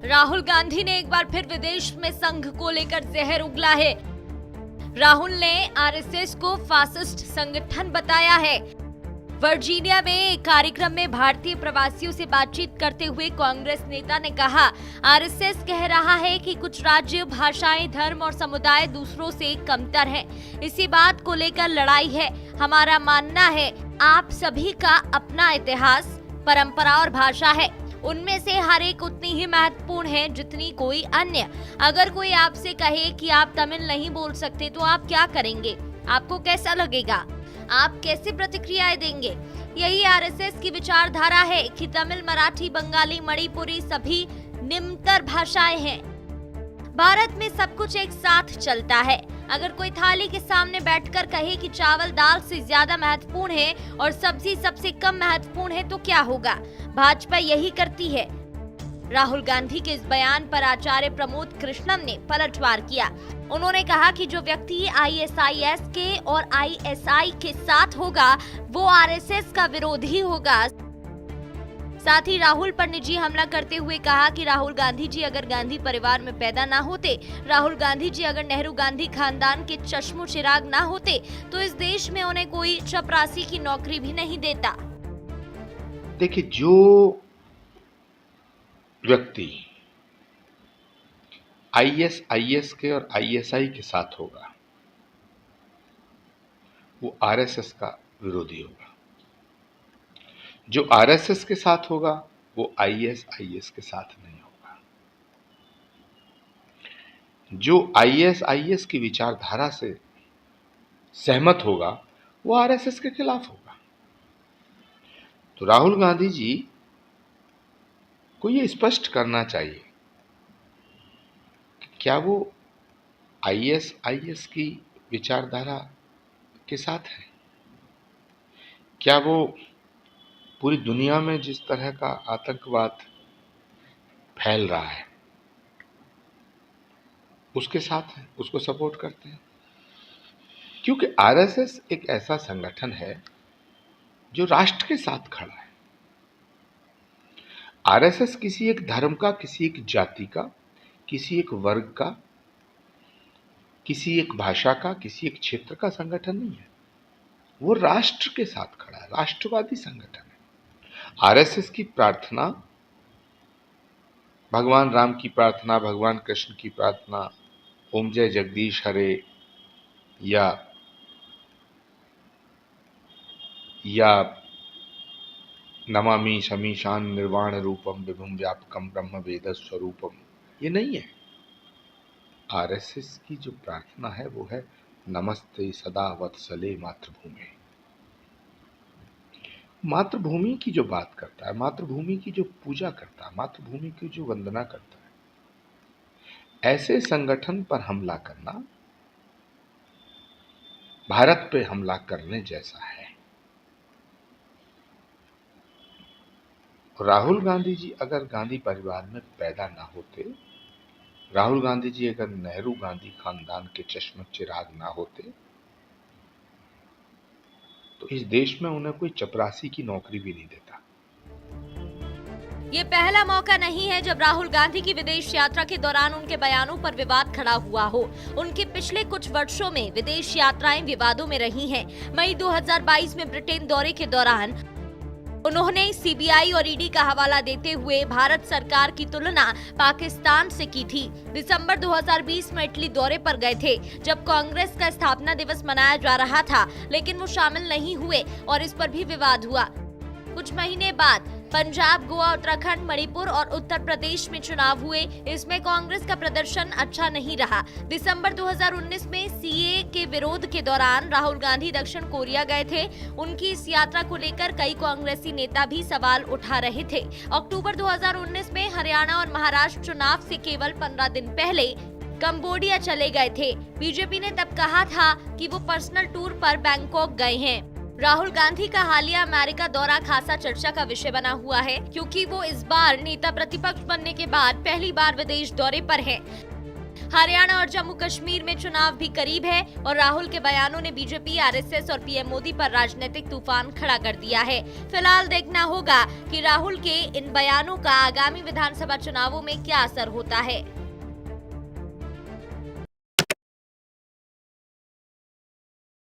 राहुल गांधी ने एक बार फिर विदेश में संघ को लेकर जहर उगला है। राहुल ने आरएसएस को फासिस्ट संगठन बताया है। वर्जीनिया में एक कार्यक्रम में भारतीय प्रवासियों से बातचीत करते हुए कांग्रेस नेता ने कहा, आरएसएस कह रहा है कि कुछ राज्य, भाषाएं, धर्म और समुदाय दूसरों से कमतर हैं। इसी बात को लेकर लड़ाई है। हमारा मानना है आप सभी का अपना इतिहास, परंपरा और भाषा है। उनमें से हर एक उतनी ही महत्वपूर्ण है जितनी कोई अन्य। अगर कोई आपसे कहे कि आप तमिल नहीं बोल सकते तो आप क्या करेंगे? आपको कैसा लगेगा? आप कैसे प्रतिक्रियाएं देंगे? यही आरएसएस की विचारधारा है कि तमिल, मराठी, बंगाली, मणिपुरी सभी निम्नतर भाषाएं हैं। भारत में सब कुछ एक साथ चलता है। अगर कोई थाली के सामने बैठकर कहे कि चावल दाल से ज्यादा महत्वपूर्ण है और सब्जी सबसे कम महत्वपूर्ण है तो क्या होगा? भाजपा यही करती है। राहुल गांधी के इस बयान पर आचार्य प्रमोद कृष्णम ने पलटवार किया। उन्होंने कहा कि जो व्यक्ति आईएसआईएस के और आईएसआई के साथ होगा वो आरएसएस का विरोधी होगा। साथ ही राहुल पर निजी हमला करते हुए कहा कि राहुल गांधी जी अगर गांधी परिवार में पैदा ना होते, राहुल गांधी जी अगर नेहरू गांधी खानदान के चश्मो चिराग ना होते तो इस देश में उन्हें कोई चपरासी की नौकरी भी नहीं देता। देखिए, जो व्यक्ति आईएसआईएस के और आईएसआई के साथ होगा वो आरएसएस का विरोधी होगा। जो आरएसएस के साथ होगा वो आईएसआईएस के साथ नहीं होगा। जो आईएसआईएस की विचारधारा से सहमत होगा वो आरएसएस के खिलाफ होगा। तो राहुल गांधी जी को ये स्पष्ट करना चाहिए कि क्या वो आईएसआईएस की विचारधारा के साथ है? क्या वो पूरी दुनिया में जिस तरह का आतंकवाद फैल रहा है उसके साथ है, उसको सपोर्ट करते हैं? क्योंकि आरएसएस एक ऐसा संगठन है जो राष्ट्र के साथ खड़ा है। आरएसएस किसी एक धर्म का, किसी एक जाति का, किसी एक वर्ग का, किसी एक भाषा का, किसी एक क्षेत्र का संगठन नहीं है। वो राष्ट्र के साथ खड़ा है, राष्ट्रवादी संगठन है। आरएसएस की प्रार्थना, भगवान राम की प्रार्थना, भगवान कृष्ण की प्रार्थना, ओम जय जगदीश हरे या नमामि शमीशान निर्वाण रूपम विभुम व्यापकम ब्रह्म वेद स्वरूपम, ये नहीं है। आरएसएस की जो प्रार्थना है वो है नमस्ते सदा वत्सले मातृभूमि। मातृभूमि की जो बात करता है, मातृभूमि की जो पूजा करता है, मातृभूमि की जो वंदना करता है, ऐसे संगठन पर हमला करना भारत पे हमला करने जैसा है। राहुल गांधी जी अगर गांधी परिवार में पैदा ना होते, राहुल गांधी जी अगर नेहरू गांधी खानदान के चश्म चिराग ना होते तो इस देश में उन्हें कोई चपरासी की नौकरी भी नहीं देता। ये पहला मौका नहीं है जब राहुल गांधी की विदेश यात्रा के दौरान उनके बयानों पर विवाद खड़ा हुआ हो। उनके पिछले कुछ वर्षों में विदेश यात्राएं विवादों में रही हैं। मई 2022 में ब्रिटेन दौरे के दौरान उन्होंने सीबीआई और ईडी का हवाला देते हुए भारत सरकार की तुलना पाकिस्तान से की थी। दिसंबर 2020 में इटली दौरे पर गए थे जब कांग्रेस का स्थापना दिवस मनाया जा रहा था, लेकिन वो शामिल नहीं हुए और इस पर भी विवाद हुआ। कुछ महीने बाद पंजाब, गोवा, उत्तराखंड, मणिपुर और उत्तर प्रदेश में चुनाव हुए। इसमें कांग्रेस का प्रदर्शन अच्छा नहीं रहा। दिसंबर 2019 में सीए के विरोध के दौरान राहुल गांधी दक्षिण कोरिया गए थे। उनकी इस यात्रा को लेकर कई कांग्रेसी नेता भी सवाल उठा रहे थे। अक्टूबर 2019 में हरियाणा और महाराष्ट्र चुनाव से केवल 15 दिन पहले कंबोडिया चले गए थे। बीजेपी ने तब कहा था कि वो पर्सनल टूर पर बैंकॉक गए हैं। राहुल गांधी का हालिया अमेरिका दौरा खासा चर्चा का विषय बना हुआ है, क्योंकि वो इस बार नेता प्रतिपक्ष बनने के बाद पहली बार विदेश दौरे पर है। हरियाणा और जम्मू कश्मीर में चुनाव भी करीब है और राहुल के बयानों ने बीजेपी, आरएसएस और पीएम मोदी पर राजनीतिक तूफान खड़ा कर दिया है। फिलहाल देखना होगा कि राहुल के इन बयानों का आगामी विधानसभा चुनावों में क्या असर होता है।